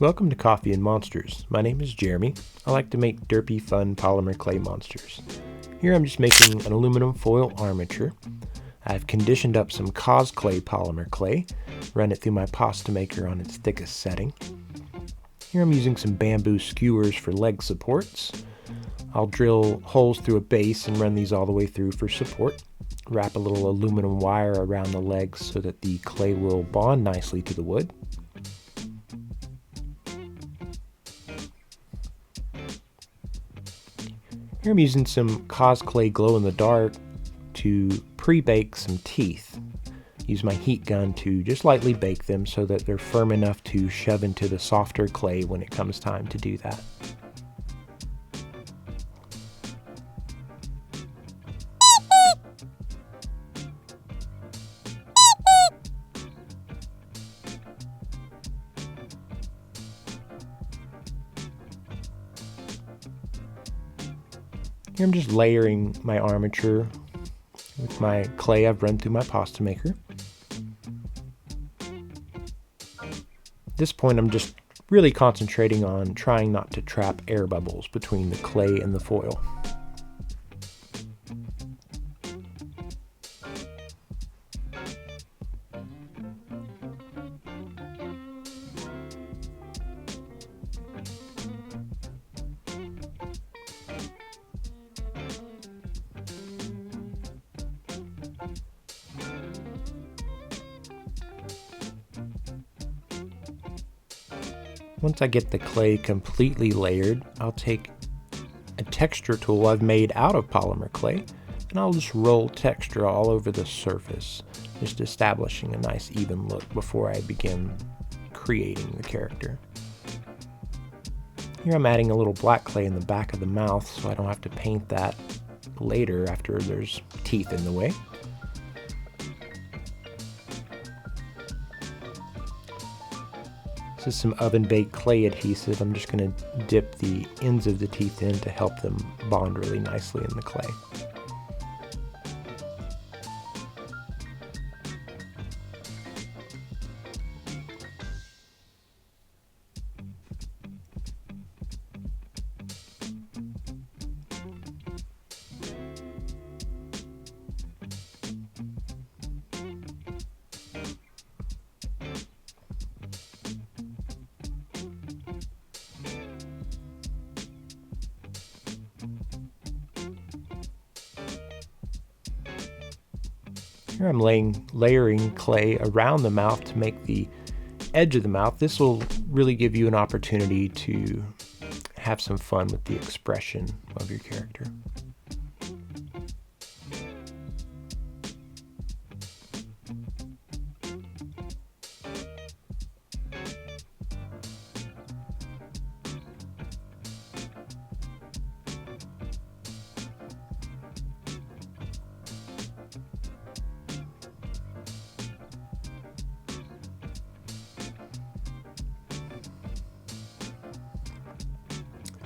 Welcome to Coffee and Monsters. My name is Jeremy. I like to make derpy, fun polymer clay monsters. Here I'm just making an aluminum foil armature. I've conditioned up some cosclay polymer clay, run it through my pasta maker on its thickest setting. Here I'm using some bamboo skewers for leg supports. I'll drill holes through a base and run these all the way through for support. Wrap a little aluminum wire around the legs so that the clay will bond nicely to the wood. Here I'm using some cosclay glow-in-the-dark to pre-bake some teeth. Use my heat gun to just lightly bake them so that they're firm enough to shove into the softer clay when it comes time to do that. Here I'm just layering my armature with my clay I've run through my pasta maker. At this point I'm just really concentrating on trying not to trap air bubbles between the clay and the foil. Once I get the clay completely layered, I'll take a texture tool I've made out of polymer clay, and I'll just roll texture all over the surface, just establishing a nice even look before I begin creating the character. Here I'm adding a little black clay in the back of the mouth so I don't have to paint that later after there's teeth in the way. This is some oven-baked clay adhesive. I'm just going to dip the ends of the teeth in to help them bond really nicely in the clay. Here I'm layering clay around the mouth to make the edge of the mouth. This will really give you an opportunity to have some fun with the expression of your character.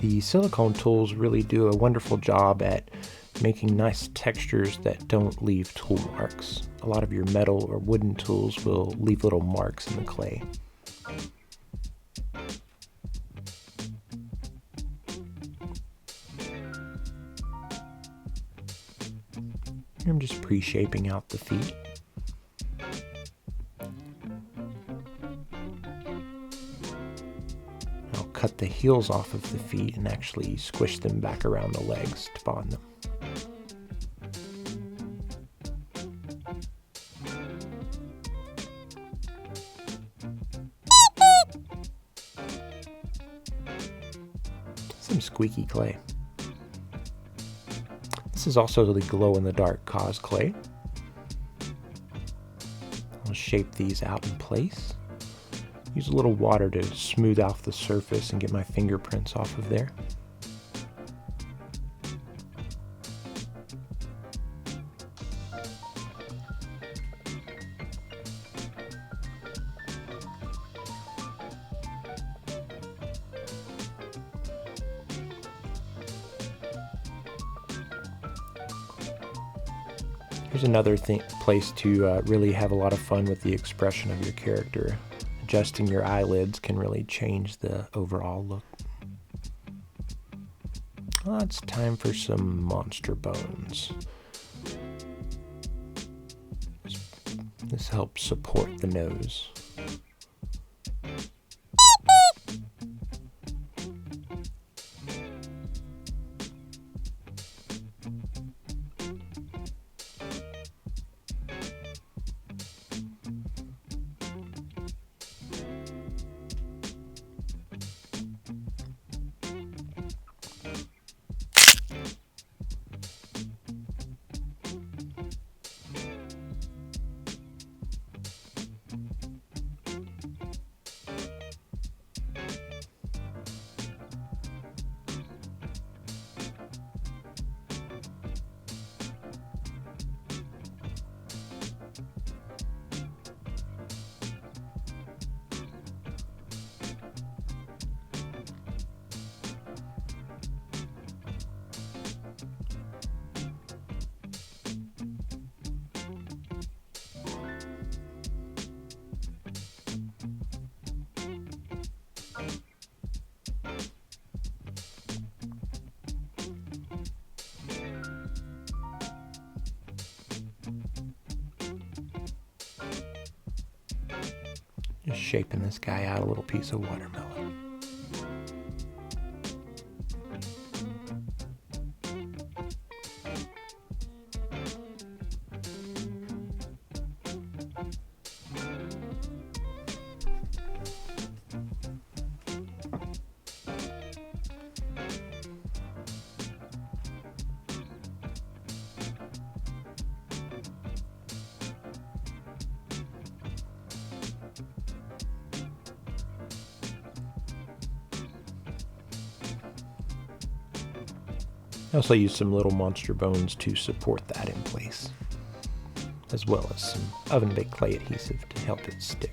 The silicone tools really do a wonderful job at making nice textures that don't leave tool marks. A lot of your metal or wooden tools will leave little marks in the clay. Here I'm just pre-shaping out the feet. Cut the heels off of the feet and actually squish them back around the legs to bond them. Some squeaky clay. This is also the glow-in-the-dark cosclay. I'll shape these out in place. Use a little water to smooth off the surface and get my fingerprints off of there. Here's another place to really have a lot of fun with the expression of your character. adjusting your eyelids can really change the overall look. Well, it's time for some monster bones. This helps support the nose. Just shaping this guy out a little piece of watermelon. I also use some little monster bones to support that in place, as well as some oven-baked clay adhesive to help it stick.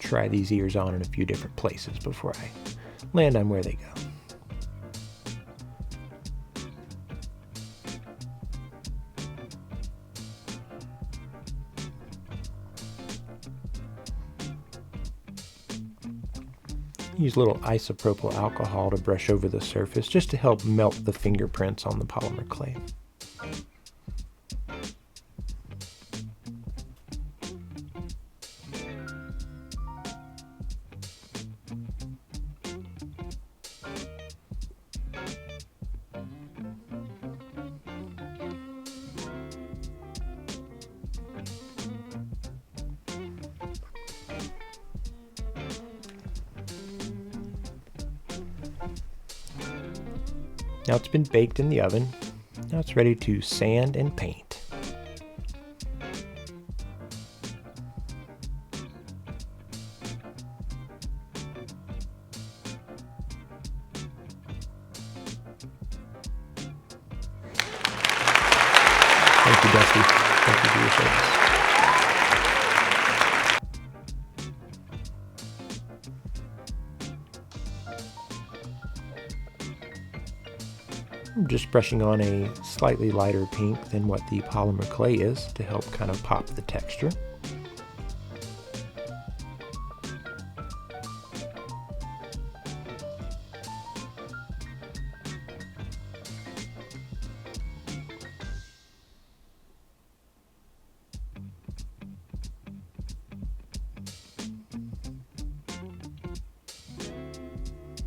Try these ears on in a few different places before I land on where they go. Use a little isopropyl alcohol to brush over the surface just to help melt the fingerprints on the polymer clay. Now it's been baked in the oven. Now it's ready to sand and paint. Thank you, Dusty. Thank you for your service. I'm just brushing on a slightly lighter pink than what the polymer clay is to help kind of pop the texture.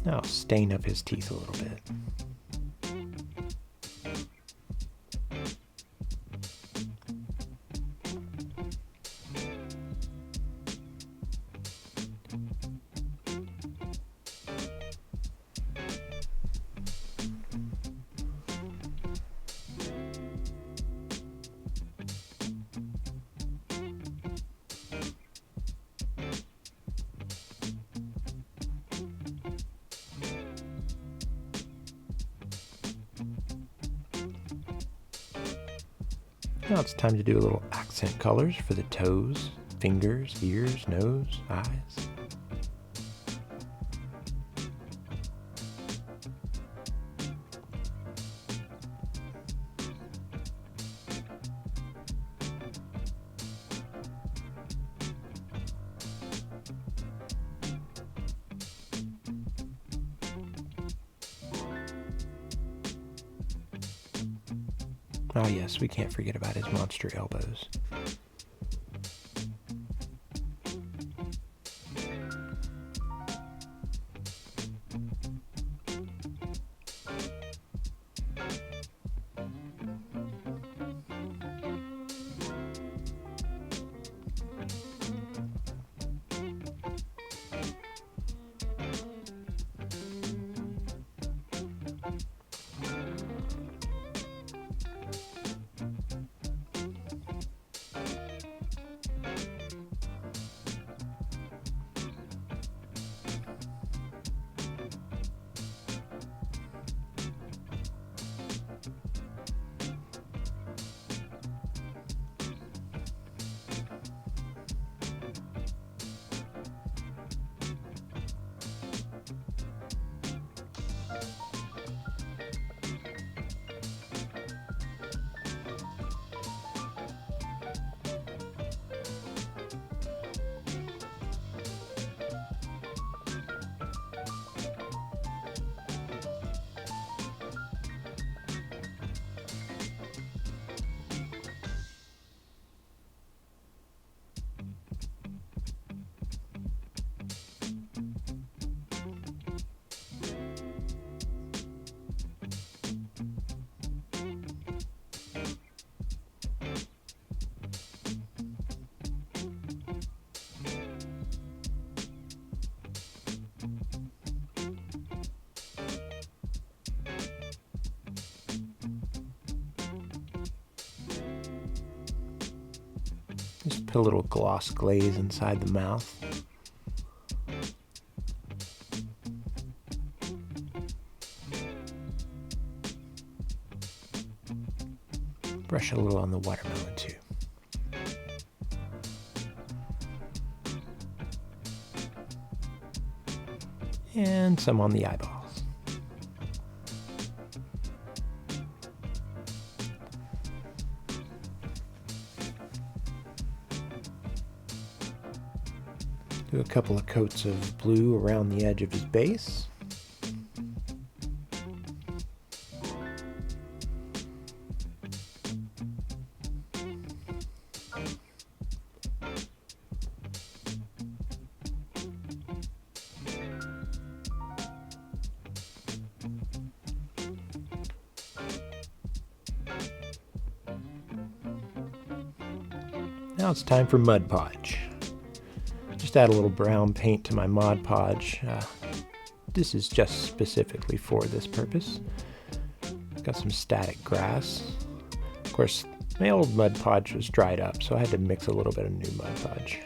Now I'll stain up his teeth a little bit. Now it's time to do a little accent colors for the toes, fingers, ears, nose, eyes. Ah yes, we can't forget about his monster elbows. Just put a little gloss glaze inside the mouth. Brush a little on the watermelon too. And some on the eyeballs. Do a couple of coats of blue around the edge of his base. Now it's time for Mod Podge. Just add a little brown paint to my Mod Podge. This is just specifically for this purpose. Got some static grass. Of course, my old Mod Podge was dried up, so I had to mix a little bit of new Mod Podge.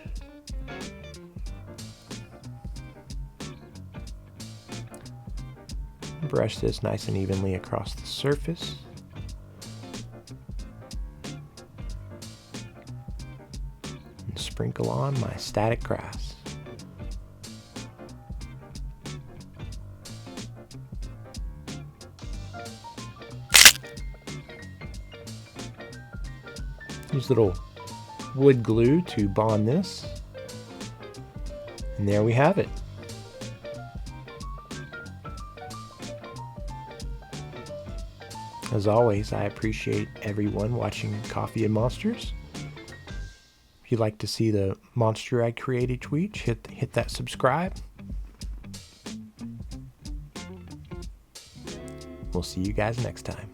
Brush this nice and evenly across the surface. Sprinkle on my static grass. Use a little wood glue to bond this. And there we have it. As always, I appreciate everyone watching Coffee and Monsters. If you'd like to see the monster I create each week, hit that subscribe. We'll see you guys next time.